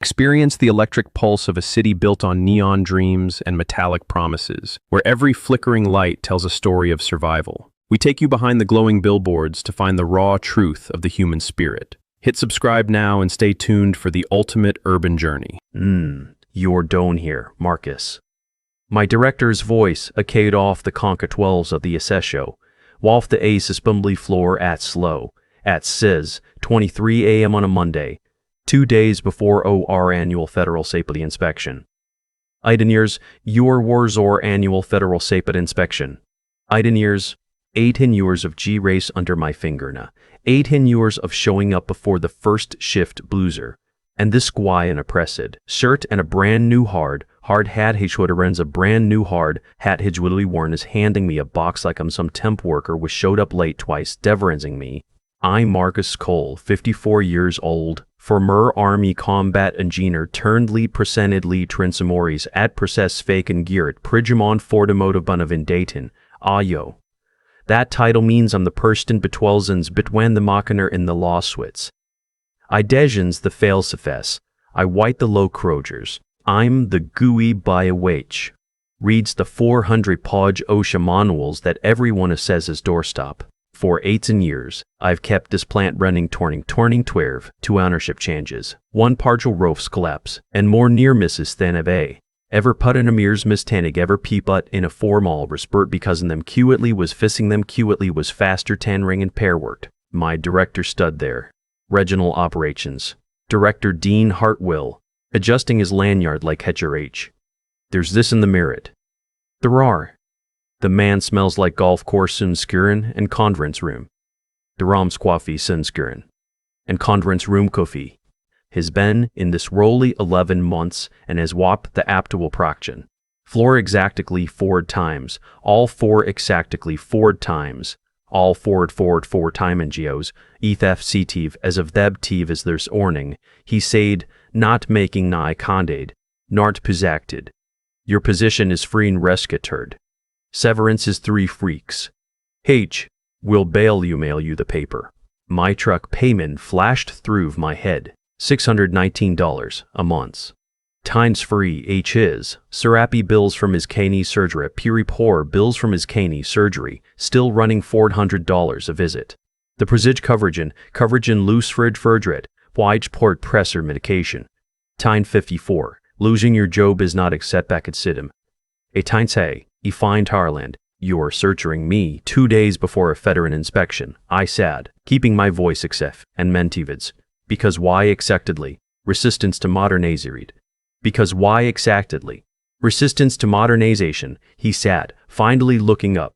Experience the electric pulse of a city built on neon dreams and metallic promises, where every flickering light tells a story of survival. We take you behind the glowing billboards to find the raw truth of the human spirit. Hit subscribe now and stay tuned for the ultimate urban journey. You're Doan here, Marcus. My director's voice echoed off the conca 12s of the OSHA, off the assembly floor at slow, at SIS, 23 a.m. on a Monday, 2 days before our annual federal safety inspection. Engineers, your Warzor annual federal safety inspection. Engineers, 18 years of G-race under my finger now. 18 years of showing up before the first shift blueser. And this guy in a pressed shirt and a brand new hard hat he should have a brand new hard hat he literally worn is handing me a box like I'm some temp worker which showed up late twice deferencing me. I'm Marcus Cole, 54 years old, former Army combat engineer turned lead presented lead Trinsamoris at process fake and gear at Pridgemon automotive in Dayton, Iowa. That title means I'm the person betwelzens between the Machiner in the lawsuits. I degens the failsafes. I white the low crogers. I'm the gooey by a wage. Reads the 400-page OSHA manuals that everyone says is doorstop. For 18 years, I've kept this plant running turning 12, 2 ownership changes, 1 partial roofs collapse, and more near misses than ever put in a mirrors mistanig ever peeput in a formal respert because in them Qitly was fissing them Qitly was faster tan ring and pair worked. My director stood there. Regional Operations. Director Dean Hartwell, adjusting his lanyard like HRH. There's this in the merit. There are. The man smells like golf course sunskuren and conference room. The Ramsquafi sunskuren. And conference room coffee. Has been in this rolly 11 months and has whopped the aptual proction. Floor exactly 4 times. All 4 exactly 4 times. All forward 4 time and geos, eth as of theb tiv as there's orning, he said, not making nigh condade, nart posacted. Your position is free and rescaturd. Severance is 3 freaks. H, will bail you mail you the paper. My truck payment flashed through my head, $619 a month. Times free H is, Serapi bills from his Caney surgery, Puri poor bills from his Caney surgery, still running $400 a visit. The presige coverage in loose fridge verdred, wide port presser medication. Time 54, losing your job is not a setback at situm. A time say, e find Harland, you're searching me 2 days before a federal inspection, I said, keeping my voice except, and mentivids, because why exactly, resistance to modernization. Because why exactly? Resistance to modernization, he said, finally looking up.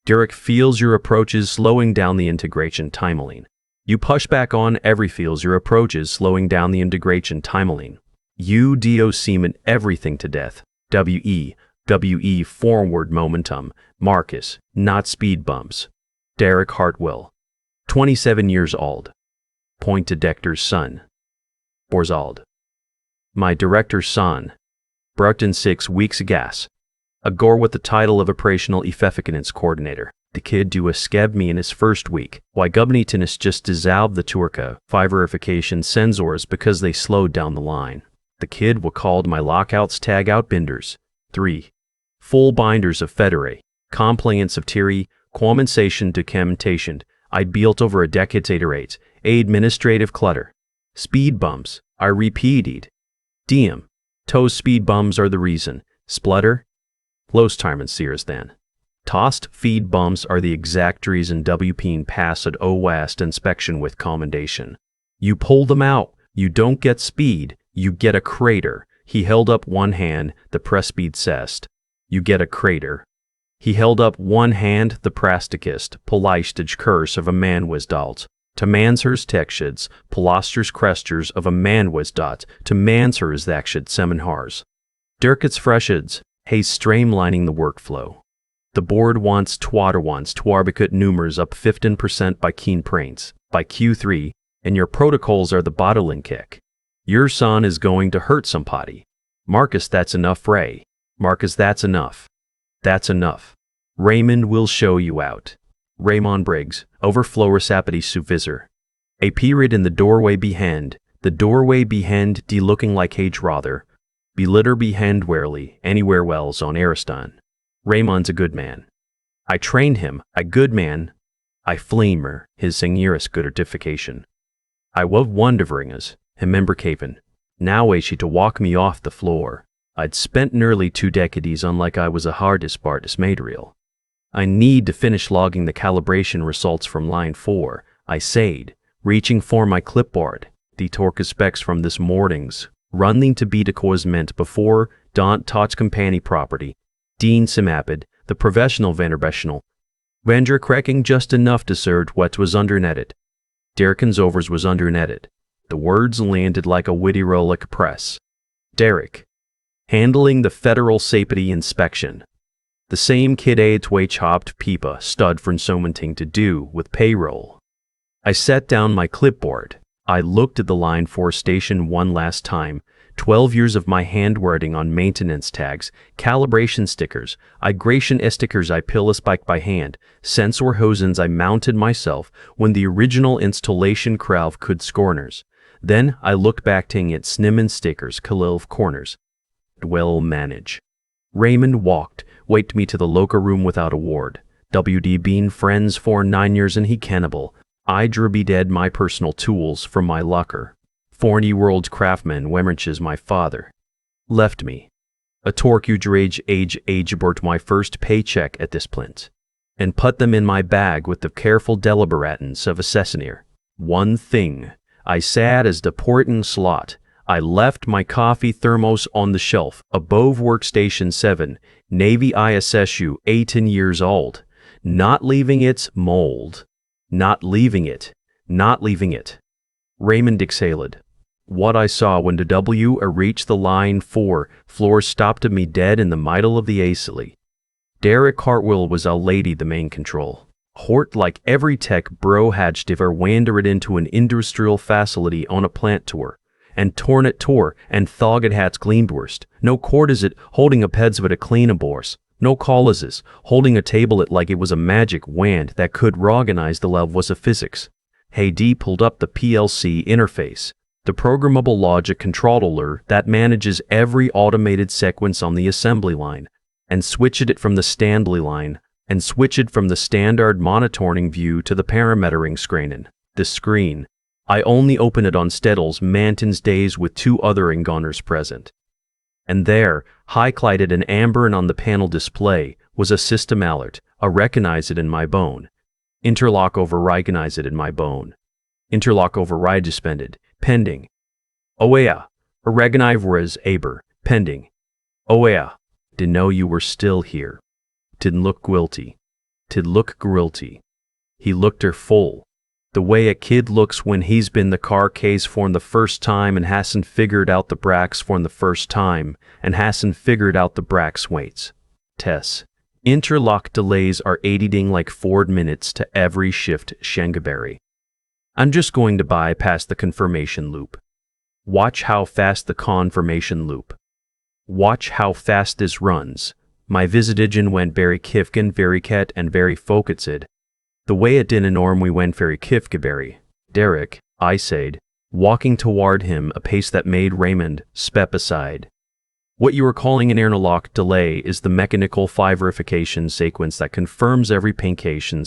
Derek feels your approach is slowing down the integration timeline. You push back on every feels your approach is slowing down the integration timeline. You do semen everything to death. WE forward momentum. Marcus, not speed bumps. Derek Hartwell, 27 years old. Point detector's son. Borzald. My director's son, brought in 6 weeks gas. A gore with the title of Operational Effectiveness Coordinator. The kid do a skeb me in his first week. Why Gubnitonis just dissolved the Turca 5 verification sensors because they slowed down the line. The kid were called my lockouts tag out binders. 3. Full binders of federe. Compliance of Tiri, quamensation to chementation. I'd built over a decade iterate. Administrative clutter. Speed bumps. I repeated. DM. Toes speed bums are the reason. Splutter? Los time sears then. Tossed feed bumps are the exact reason WP'n passed OWAST inspection with commendation. You pull them out. You don't get speed. You get a crater. He held up one hand, the press speed cessed. You get a crater. He held up one hand, the prasticist, polistage curse of a man was dalt. To manshers textshids, polosters cresters of a man was dot, to manshers that seminars. Dirkets freshids, haze streamlining the workflow. The board wants twarbicut numers up 15% by keen praints, by Q3, and your protocols are the bottling kick. Your son is going to hurt somebody. Marcus, that's enough, Ray. Marcus, that's enough. That's enough. Raymond will show you out. Raymond Briggs, overflow resapity supervisor. A period in the doorway behind, The doorway behend de looking like H rather, be litter behend warily, anywhere wells on Ariston. Raymond's a good man. I trained him, a good man. I flamer, his seniorus good certification. I was wondering as, remember Caven, now she to walk me off the floor. I'd spent nearly 2 decades on like I was a hardest Bartis material. I need to finish logging the calibration results from line 4, I said, reaching for my clipboard. The torque specs from this morning's, running to be decoys meant before Daunt Tots company property, Dean Simapid, the professional Vanderbeschnal. Vander cracking just enough to serve what was undernetted. Derekins overs was undernetted. The words landed like a witty relic press. Derek. Handling the federal safety inspection. The same kid aids way chopped pipa stud for something to do with payroll. I set down my clipboard. I looked at the line 4 station one last time. 12 years of my handwriting on maintenance tags, calibration stickers, igration stickers I spike by hand, sensor hosens I mounted myself when the original installation crowd could scorners. Then I looked back to it snimmin stickers Khalil corners. Well manage. Raymond walked, waked me to the locker room without a ward. WD been friends for 9 years and he cannibal. I drew be dead my personal tools from my locker. 40-year-old craftsman Wemmerich my father. Left me. A torque age brought my first paycheck at this plant. And put them in my bag with the careful deliberations of a assassiner. One thing. I sat as the porting slot. I left my coffee thermos on the shelf above workstation 7, Navy ISSU 18 years old. Not leaving its mold. Not leaving it. Not leaving it. Raymond exhaled. What I saw when the W reached the line 4 floor stopped me dead in the middle of the acely. Derek Hartwell was a lady the main control. Hort like every tech bro had stiver wandered into an industrial facility on a plant tour. And torn it tore, and thogged hats gleamedwurst. No cord is it, holding a peds with a clean a bors. No call is this, holding a table it like it was a magic wand that could organize the level was of physics. Hey D pulled up the PLC interface, the programmable logic controller that manages every automated sequence on the assembly line, and switched it from the standby line, and switched from the standard monitoring view to the parametering screening. The screen. I only opened it on Stettles Manton's days with 2 other Ingoners present. And there, highlighted in amber and on the panel display, was a system alert, a recognize it in my bone. Interlock recognize it in my bone. Interlock override suspended, pending. Oh yeah, a recognize was aber, pending. Oh yeah, didn't know you were still here. Didn't look guilty. Did look guilty. He looked her full. The way a kid looks when he's been the car case for the first time and hasn't figured out the bracks for the first time and hasn't figured out the bracks weights. Tess. Interlock delays are 80 like 4 minutes to every shift Shengaberry. I'm just going to bypass the confirmation loop. Watch how fast the confirmation loop. Watch how fast this runs. My visitagen went very kifkin, very cat and very focused. The way it didn't norm we went very kifkaberry. Derek, I said, walking toward him a pace that made Raymond step aside. What you are calling an interlock delay is the mechanical verification sequence that confirms every pancation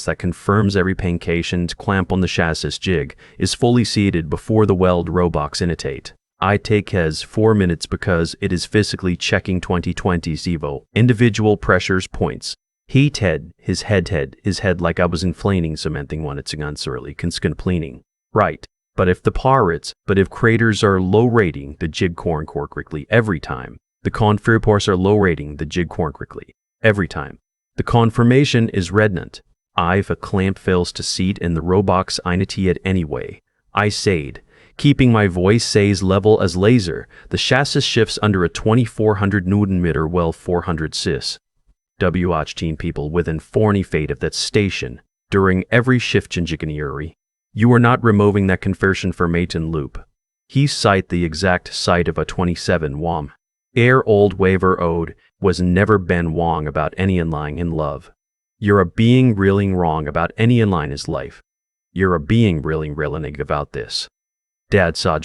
to clamp on the chassis jig is fully seated before the weld robots initiate. I take as 4 minutes because it is physically checking 2020 Zevo individual pressures points. His head like I was inflating cementing when it's unsurly cleaning. Right. But if craters are low rating the jig corn quickly every time. The confirmers are low rating the jig corn quickly every time. The confirmation is redundant. If a clamp fails to seat in the robox inity it anyway. I said, keeping my voice says level as laser, the chassis shifts under a 2400 Newton-meter well 400 cis. W-18 people within 40 feet of that station during every shift engineering. You are not removing that conversion formation loop. He cite the exact site of a 27 WOM. Air old waiver ode was never been wrong about any inline in love. You're a being really wrong about any inline is life. You're a being really about this. Dad saw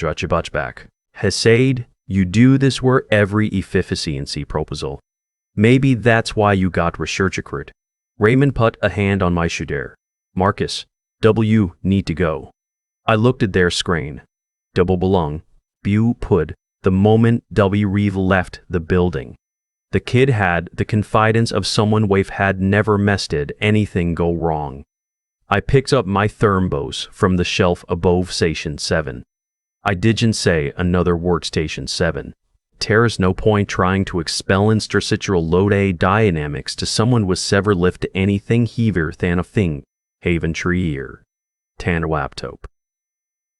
back. Hesade, you do this where every efficiency proposal. Maybe that's why you got researchicred. Raymond put a hand on my shoulder. Marcus, W need to go. I looked at their screen. Double belong. Bu put the moment W Reeve left the building. The kid had the confidence of someone we've had never mested anything go wrong. I picked up my thermos from the shelf above Station 7. I didn't say another workstation 7. There's no point trying to expel interstitial load A dynamics to someone with sever lift anything heavier than a thing, haven tree ear. Tan laptop.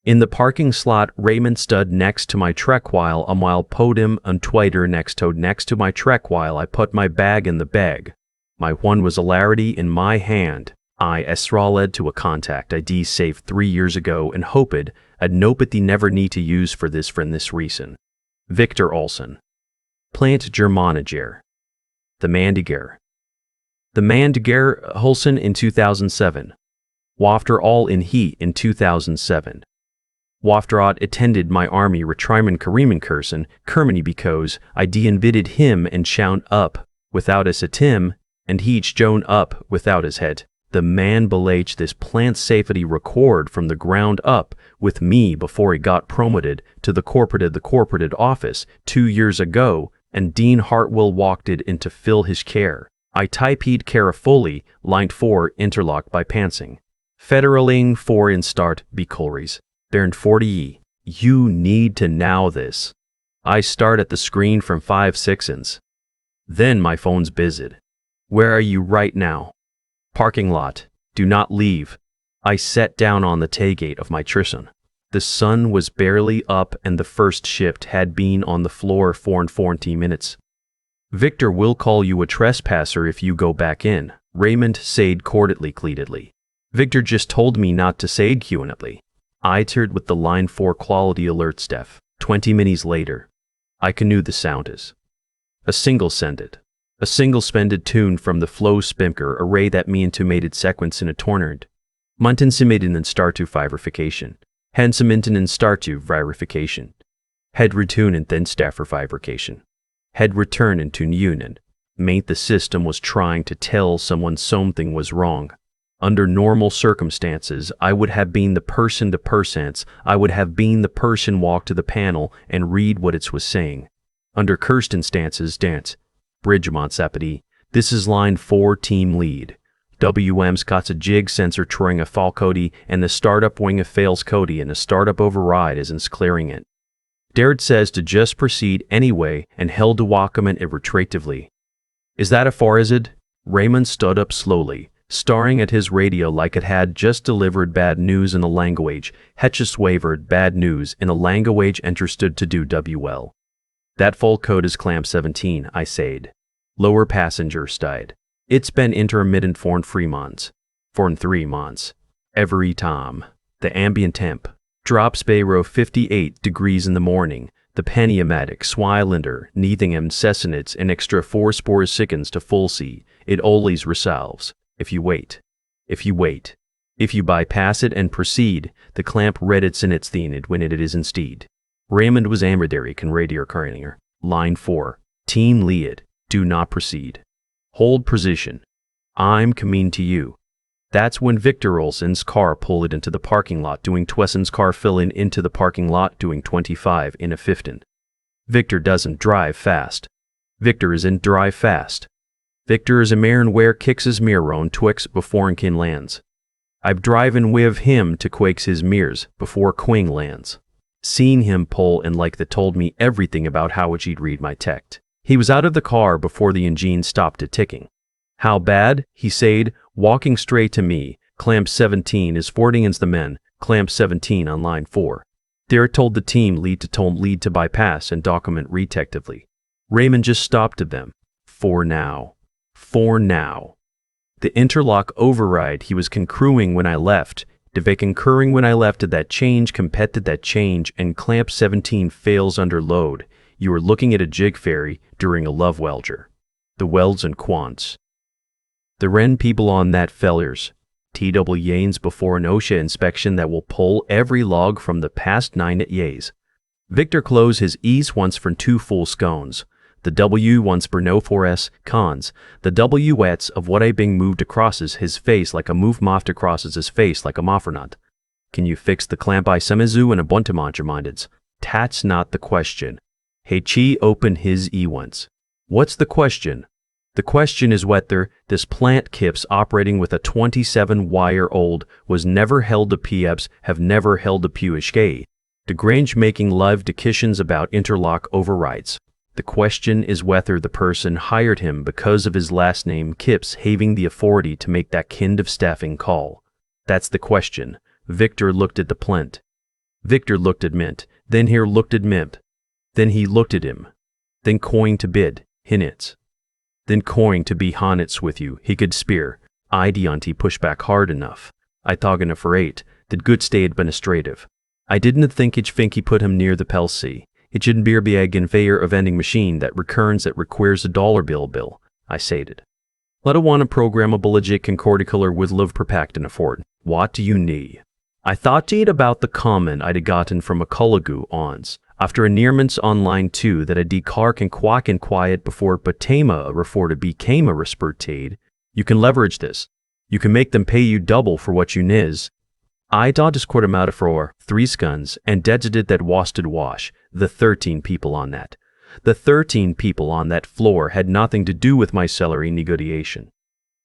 In the parking slot, Raymond stood next to my trek while a mile podium and Twitter next to my trek while I put my bag in the bag. My one was a larity in my hand. I led to a contact ID saved 3 years ago and hoped I'd nobody never need to use for this reason. Victor Olsen. Plant Germanager. The Mandiger. The Mandiger Olsen in 2007. Wafter all in heat in 2007. Wafterot attended my army retirement Kariman Kursen, Kermany because I de-invited him and chown up without his atim, and heach Joan up without his head. The man belaged this plant safety record from the ground up with me before he got promoted to the corporate office 2 years ago, and Dean Hartwell walked it in to fill his care. I typeed carefully, line 4 interlock by pantsing. Federaling 4 in start be Colries. Bernd 40E. You need to know this. I start at the screen from 5 seconds. Then my phone's buzzed. Where are you right now? Parking lot. Do not leave. I sat down on the tailgate of my Trisson. The sun was barely up and the first shift had been on the floor for 40 minutes. Victor will call you a trespasser if you go back in, Raymond said cleatedly. Victor just told me not to say quietly. I tiered with the line 4 quality alert staff. 20 minutes later, I knew the sound is. A single sended. A single spended tune from the flow spinker array that me into mated sequence in a tornard. Muntin simmated in start to verification. Hence mintin in start to verification. Head return and then staff for verification. Head return into union. Mate the system was trying to tell someone something was wrong. Under normal circumstances, I would have been the person to persons. I would have been the person walk to the panel and read what it was saying. Under Kirsten stances, dance. Bridgemont Sapity. This is line 4 team lead. WM's got a jig sensor throwing a fall Cody and the startup wing of fails Cody and the startup override isn't clearing it. Dared says to just proceed anyway and held to Wackerman irretractively. Is that a far is it? Raymond stood up slowly, staring at his radio like it had just delivered bad news in a language. Hetches wavered bad news in a language understood to do WL. That full code is clamp 17, I said. Lower passenger side. It's been intermittent for 3 months. For 3 months. Every time. The ambient temp. Drops below 58 degrees in the morning. The pneumatic Swilander neathing cessonets and extra 4 spores seconds to full C. It always resolves. If you wait. If you wait. If you bypass it and proceed, the clamp reddits in its thened when it is instead. Raymond was Amerdary can radier Carninger. Line 4. Team lead. Do not proceed. Hold position. I'm coming to you. That's when Victor Olsen's car pulled into the parking lot doing Twesson's car filling into the parking lot doing 25 in a 15. Victor doesn't drive fast. Victor isn't drive fast. Victor is a man where kicks his mirror on Twix before kin lands. I've driven with him to quakes his mirrors before Quing lands. Seen him pull and like that told me everything about how it he'd read my text. He was out of the car before the engine stopped it ticking. How bad? He said, walking straight to me. Clamp 17 is 40 ins the men. Clamp 17 on line 4. Derek told the team lead to bypass and document retectively. Raymond just stopped to them. For now. For now. The interlock override he was concurring when I left. Devek concurring when I left at that change competed that change and clamp 17 fails under load. You were looking at a jig ferry during a love welger. The welds and quants. The Ren people on that failures. TW Yanes before an OSHA inspection that will pull every log from the past 9 at Yays. Victor close his E's once for 2 full scones. The W once for no 4S cons. The W wets of what I being moved across his face like a move moft across his face like a moffernot. Can you fix the clamp I semizu and a buntamanchermindeds? That's not the question. Hey Chi open his E once. What's the question? The question is whether this plant kips operating with a 27-wire-old was never held to PEBs have never held to PUHK. The Grange making live decisions about interlock overrides. The question is whether the person hired him because of his last name Kips having the authority to make that kind of staffing call. That's the question. Victor looked at the plant. Victor looked at Mint. Then he looked at Mimp. Then he looked at him. Then coin to bid. Hinits. Then coin to be honest with you, he could spear. I Deonti push back hard enough. I thoggin for 8, that good stay administrative. I didn't think it'd think he put him near the Pelsey. It shouldn't be a conveyor of vending machine that recurrence that requires a dollar bill, I sated. Let a want a programmable legit concordicular with love per pact and afford. What do you need? I thought about the comment I'd gotten from a Cullagu ons. After a nearments online too that a decar can quack and quiet before Batama refer to became a respirtade, you can leverage this. You can make them pay you double for what you niz. I dot is quarter out for 3 scuns and deaded that wasted wash, the 13 people on that. The 13 people on that floor had nothing to do with my salary negotiation.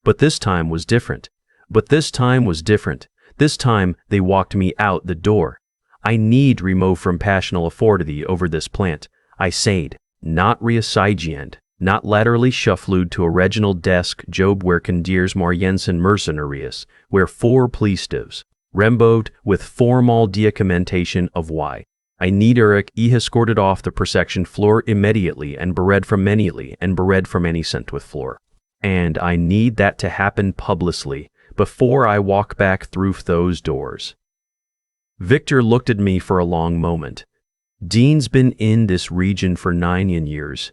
But this time was different. This time they walked me out the door. I need remove from passional authority over this plant. I said, not reassigned, not laterally shuffled to a regional desk job where condiers more Jensen mercenaries, where 4 police divs, rembowed with formal documentation of why. I need Eric escorted off the persection floor immediately and bered from any sent with floor. And I need that to happen publicly before I walk back through those doors. Victor looked at me for a long moment. Dean's been in this region for 9 years.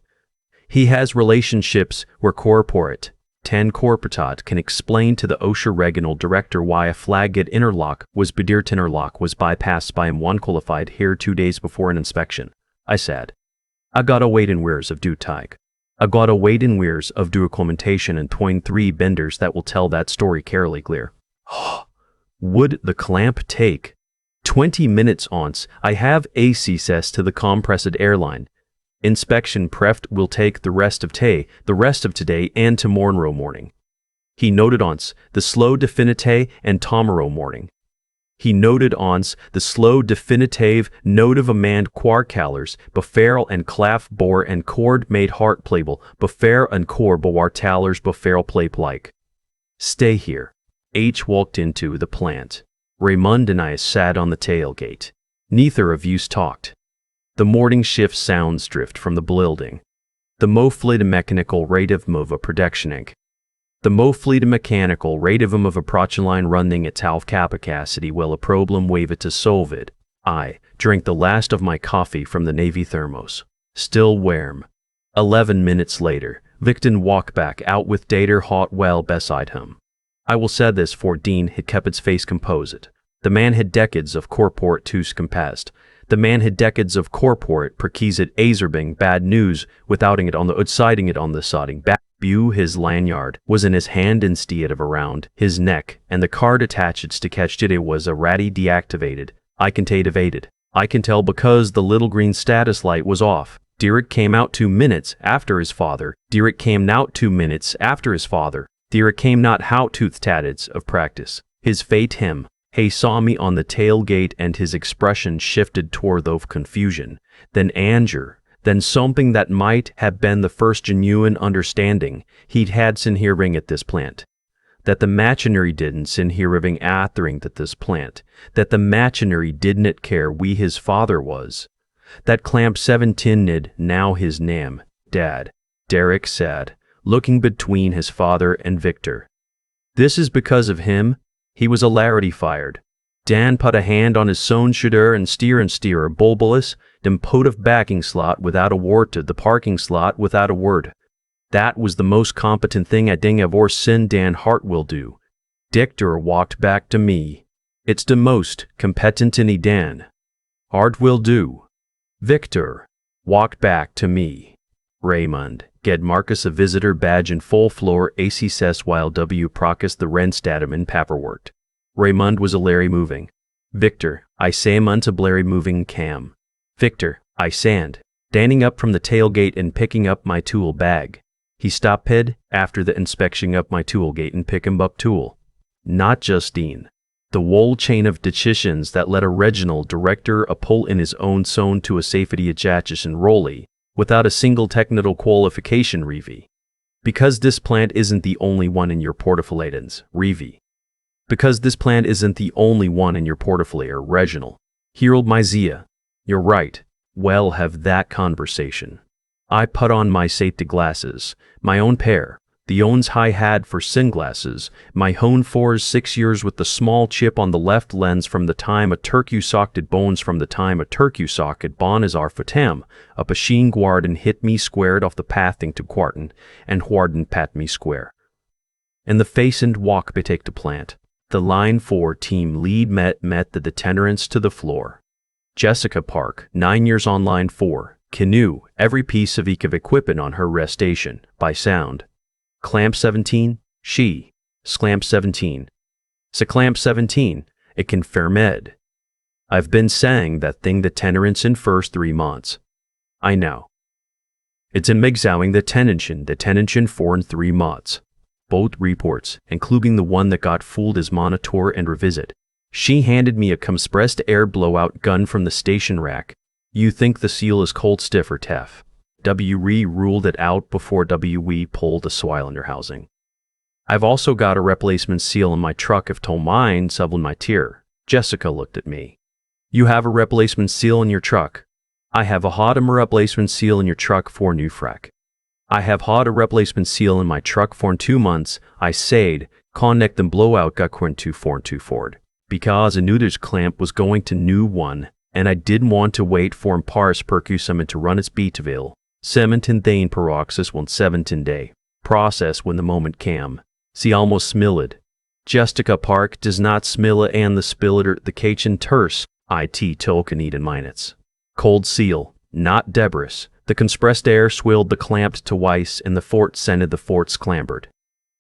He has relationships where corporate, 10 corporatot can explain to the OSHA regional director why a flag at interlock was bypassed by him one qualified here 2 days before an inspection. I said, I gotta wait in weirs of due tyke. I gotta wait in weirs of documentation and 23 benders that will tell that story carefully clear. Would the clamp take 20 minutes once? I have access to the compressed airline. Inspection preft will take the rest of today and tomorrow morning. He noted once the slow definite and tomorrow morning. He noted once the slow definitive note of a manned quarcalers, befarrel and claff bore and cord made heart playable, befair and core bewar talers befarrel play like. Stay here. H walked into the plant. Raymond and I sat on the tailgate. Neither of us talked. The morning shift sounds drift from the building. The moflid mechanical rate of move a production inc. The moflid mechanical rate of a production line running at half capacity will a problem wave it to solve it. I drank the last of my coffee from the Navy thermos. Still warm. 11 minutes later, Victon walked back out with Dater hot well beside him. I will say this for Dean had kept its face composed. The man had decades of corporate tus compassed. The man had decades of corporate perquisite azerbing bad news withouting it on the outsiting it on the sodding back. His lanyard was in his hand instead of around his neck, and the card attached to catch it was a ratty deactivated. I can tell because the little green status light was off. Derek came out 2 minutes after his father. Derek came out 2 minutes after his father. Derek came not how tooth tatteds of practice. His fate him. He saw me on the tailgate and his expression shifted toward of confusion, then anger, then something that might have been the first genuine understanding he'd had sin hearing at this plant. That the machinery didn't sin hearing athering that this plant. That the machinery didn't care we his father was. That clamp 17 now his name, Dad, Derek said, looking between his father and Victor. This is because of him. He was a larity fired. Dan put a hand on his sewn shoulder and steer bulbulous, then put of backing slot without a word to the parking slot without a word. That was the most competent thing I ding of or sin Dan Hart will do. Dictor walked back to me. It's the most competent in Dan. Hard will do. Victor walked back to me. Raymond get Marcus a visitor badge in full floor AC says while W process the Renstatum in paperwork. Raymond was a Larry moving. Victor, I say to Blary moving cam. Victor, I sand. Standing up from the tailgate and picking up my tool bag. He stopped after the inspection up my tool gate and pick him up tool. Not Justine. The whole chain of decisions that led a regional director a pull in his own zone to a safety adjacent rolly, without a single technical qualification Revi. Because this plant isn't the only one in your portfolio, Revi. Because this plant isn't the only one in your portfolio, regional. Harold Myzia. You're right. Well, have that conversation. I put on my safety glasses, my own pair, the owns I had for sunglasses, my own 6 years with the small chip on the left lens from the time a turkey socket bones from the time a turkey socket bon is our fatam, a machine guard and hit me squared off the pathing to Quarton, and Warden pat me square. In the face and walk betake to plant, the line 4 team lead met the detenerants to the floor. Jessica Park, 9 years on line 4, canoe, every piece of equipment on her rest station, by sound. Clamp 17, she, Sclamp 17. Clamp 17, it can fair med. I've been saying that thing the tenerants in first 3 months. I know. It's in Migzowing the tenention 4 and 3 months. Both reports, including the one that got fooled as monitor and revisit. She handed me a compressed air blowout gun from the station rack. You think the seal is cold stiff or tough? W.E. ruled it out before W.E. pulled the cylinder housing. I've also got a replacement seal in my truck if told mine sublin my tier. Jessica looked at me. You have a replacement seal in your truck? I have a hot replacement seal in your truck for new frac. I have had a replacement seal in my truck for 2 months. I said, connect them blowout got corn 2 Ford. Because a nudage clamp was going to new one, and I didn't want to wait for pars percusum to run its beatville. 17 day paroxys 17 day. Process when the moment cam. See almost smilled. Jessica Park does not smilla and the spilliter the kitchen terse. It token eat in minutes. Cold seal, not debris. The compressed air swilled the clamped to Weiss and the fort scented the forts clambered.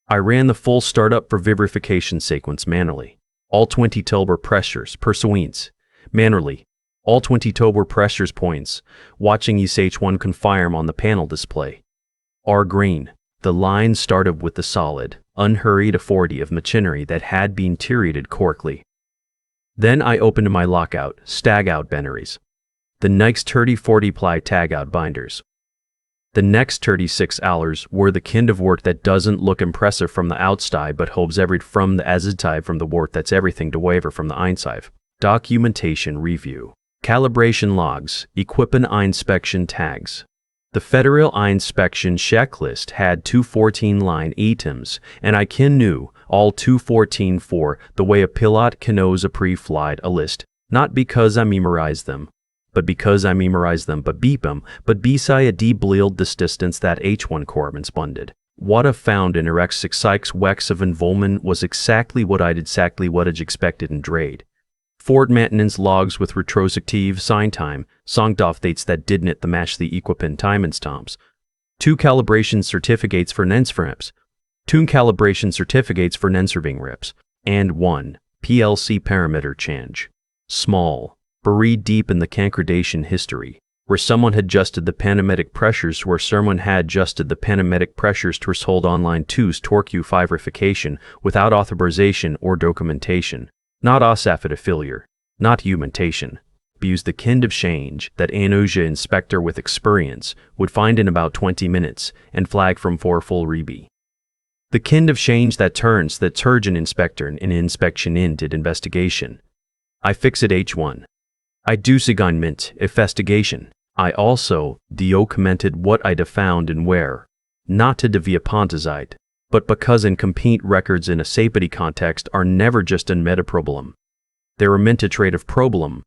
I ran the full startup for vivification sequence manually. All 20 Tilber pressures, pursuants. Manually. All 20 Tober pressures points. Watching USH1 confirm on the panel display. R green. The line started with the solid, unhurried authority of machinery that had been deteriorated correctly. Then I opened my lockout, stag out benneries. The next 30-40 ply tag out binders. The next 36 hours were the kind of work that doesn't look impressive from the outside but hopes every from the azitide from the work that's everything to waver from the inside. Documentation review. Calibration logs, equipment inspection tags. The Federal Inspection checklist had 214 line items, and I knew all 214 for the way a pilot knows a pre-flight a list, not because I memorized them, but because I memorized them but beep them, but beside a deep bleed this distance that H1 corpsman bunded. What I found in Rex 6 weeks of involvement was exactly what I'd expected and dread. Ford maintenance logs with retrospective sign time, songed off dates that didn't match the equipment time and stomps. 2 calibration certificates for NENSFRIPs, 2 calibration certificates for NENSERVING RIPs, and 1 PLC parameter change. Small, buried deep in the concordation history, where someone had adjusted the pneumatic pressures to hold online 2's torque U5 without authorization or documentation. Not OSHA a failure, not humantation. Use the kind of change that an OSHA inspector with experience would find in about 20 minutes and flag from for full rebi. The kind of change that turns the surgeon inspector in inspection in did investigation. I fix it H1. I do segment investigation. I also documented what I'd found and where, not to devia pontazide, but because incomplete records in a safety context are never just a meta problem. They're a mentative problem.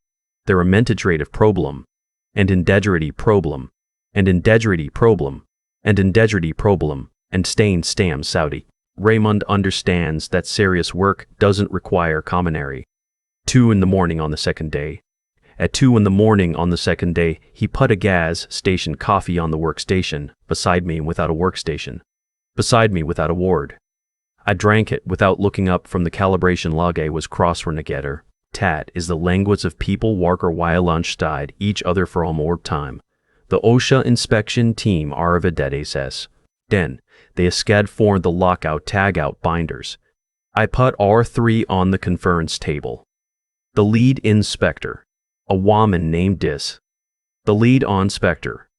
They're a mentative problem, and integrity problem, and integrity problem, and integrity problem, and stain stam Saudi. Raymond understands that serious work doesn't require commentary. 2 in the morning on the second day. At 2 in the morning on the second day, he put a gas station coffee on the workstation, beside me without a workstation, beside me without a ward. I drank it without looking up from the calibration log. I was cross-renegator. Tat is the language of people worker while lunchtide each other for all more time. The OSHA inspection team are videdss. Den, they escad for the lockout tagout binders. I put R3 on the conference table. The lead inspector, a woman named Dis. The lead inspector,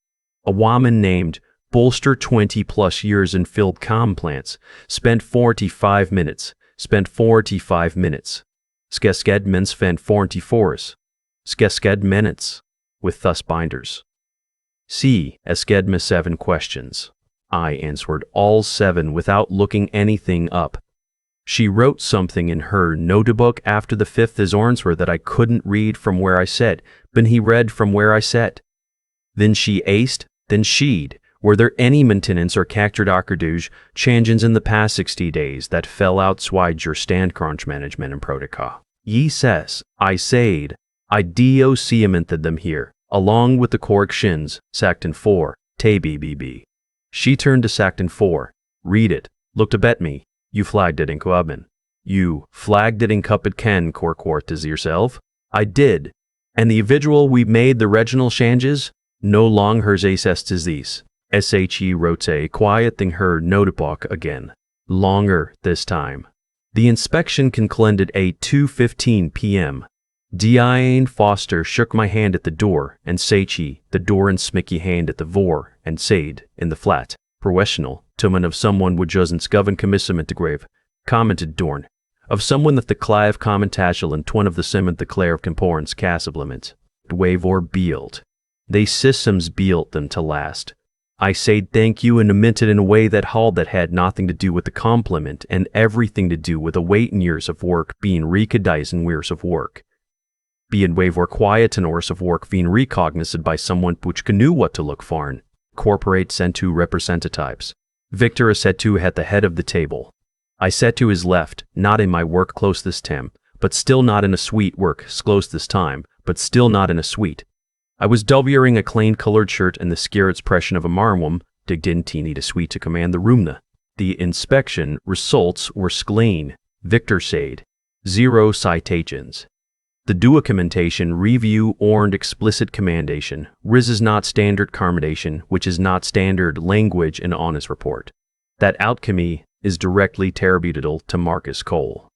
a woman named Bolster 20 plus years in field plants, spent 45 minutes. Skesked men spent 44. Skesked minutes. With thus binders. C. Eskedma 7 questions. I answered all 7 without looking anything up. She wrote something in her notebook after the 5th answer that I couldn't read from where I sat, but he read from where I sat. Then she aced, then she'd. Were there any maintenance or character changes in the past 60 days that fell outside your stand crunch management and protocol? Ye says, I said, I documented them here, along with the corrections, Sacton 4, TBBB. She turned to Sacton 4, read it, looked up at me. You flagged it in Clubman. You flagged it in Cupid Ken Corcourt as yourself? I did. And the individual we made the regional changes? No long hers assessed as these. SHE wrote a quiet thing her notebook again. Longer this time. The inspection concluded at 2:15 p.m. Diane Foster shook my hand at the door, and Sachi, the door and smicky hand at the vor, and said, in the flat, professional, tone of someone would doesn't govern commissionment to grave, commented Dorn, of someone that the clive commentatial and twin of the cement the clare of comporance casablement, wave or build. They systems built them to last. I said thank you and meant it in a way that had nothing to do with the compliment and everything to do with the weight and years of work being recognized in years of work. Being wave or quiet and hours of work being recognized by someone which knew what to look for in. Corporate sent 2 representatives. Victor sat to at the head of the table. I sat to his left, not in my work close this time, but still not in a suite work close this time, but still not in a suite. I was wearing a clean colored shirt and the scared expression of a marwum, digged in teeny to suite to command the roomna. The inspection results were clean, Victor said. 0 citations. The documentation review earned explicit commendation. RIS is not standard commendation, which is not standard language in honest report. That outcome is directly attributable to Marcus Cole.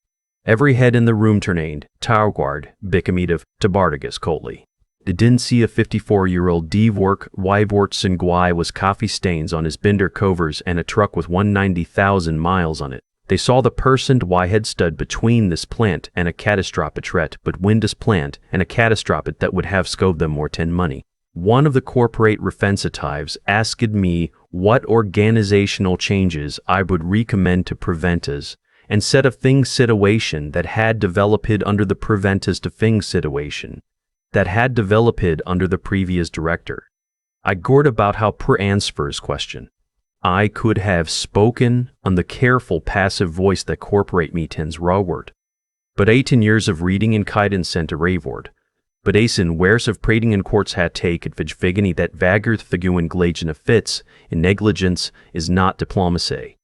Every head in the room turned, Towerguard, Bicamitive, to Bartigus Coley. They didn't see a 54-year-old D-work, Wyvortson Guy was coffee stains on his binder covers and a truck with 190,000 miles on it. They saw the person why had stood between this plant and a catastrophic threat, but when this plant and a catastrophic that would have scoved them more 10 money. One of the corporate representatives asked me what organizational changes I would recommend to prevent us, and said a thing situation that had developed under the prevent us to thing situation that had developed under the previous director. I gored about how per answers question. I could have spoken on the careful passive voice that corporate me tends rawward. But 18 years of reading and guidance sent a raveward. But asin wares of prating in courts had take at vigfigany that vaggard figuin glagen of fits in negligence is not diplomacy.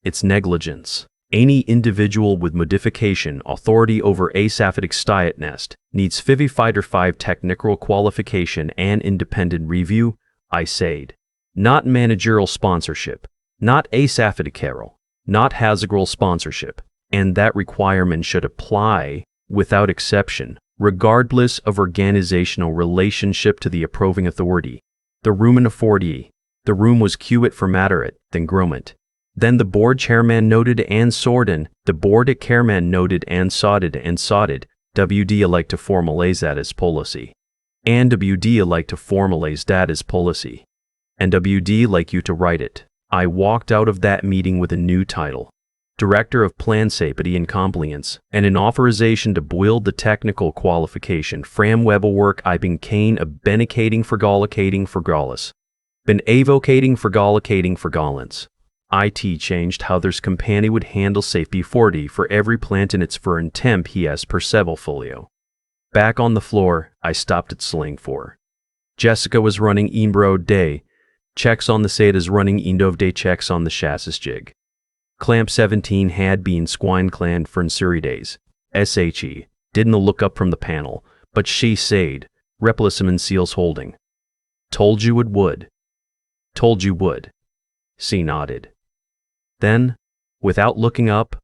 It's negligence. Any individual with modification authority over asaphitic stiet nest needs 5 technical qualification and independent review, I said. Not managerial sponsorship, not asaphitic carol, not hazagral sponsorship, and that requirement should apply without exception, regardless of organizational relationship to the approving authority. The room in authority, the room was quit for matterit, then grommet. Then the board chairman noted and sorted, the board chairman noted and sodded, WD like to formalize that as policy. And WD like to formalize that as policy. And WD like you to write it. I walked out of that meeting with a new title. Director of Plan Safety and Compliance, and an authorization to build the technical qualification fram web work I been cane of benicating for gallicating for gallus. Been avocating for gallicating for gallants. IT changed how there's company would handle safety 40 for every plant in its for and temp he has per folio. Back on the floor, I stopped at sling 4. Jessica was running Imbro day. Checks on the Sedas running Indov day checks on the chassis jig. Clamp 17 had been squine clan for Suri days. SHE didn't look up from the panel, but she said, Replacement seals holding. Told you it would. Told you would. She nodded. Then, without looking up,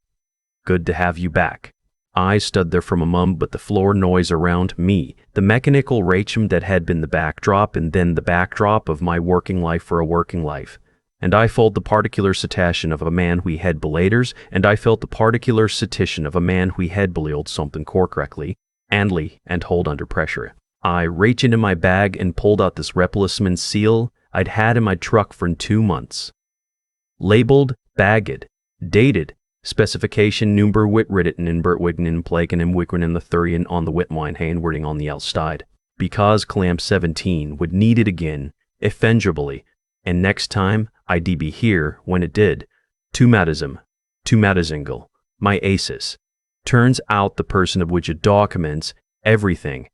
good to have you back. I stood there from a mum but the floor noise around me, the mechanical rachum that had been the backdrop and then the backdrop of my working life for a working life. And I felt the particular citation of a man who had belaters, and I felt the particular citation of a man who had believed something correctly, and hold under pressure. I reached into my bag and pulled out this replacement seal I'd had in my truck for 2 months. Labeled, bagged, dated, specification number written in Bertwigden in Plaken and Wickren in the Thurian on the Whitwine handwording on the outside. Because clamp 17 would need it again, effengerably, and next time I'd be here when it did. To Matazingle, my aces. Turns out the person of which it documents everything,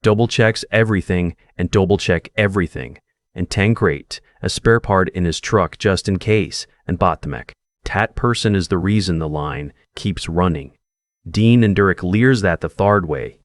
double checks everything, and double check everything, and tankrate a spare part in his truck just in case, and bought the mech. Tat person is the reason the line keeps running. Dean and Derek leers that the third way.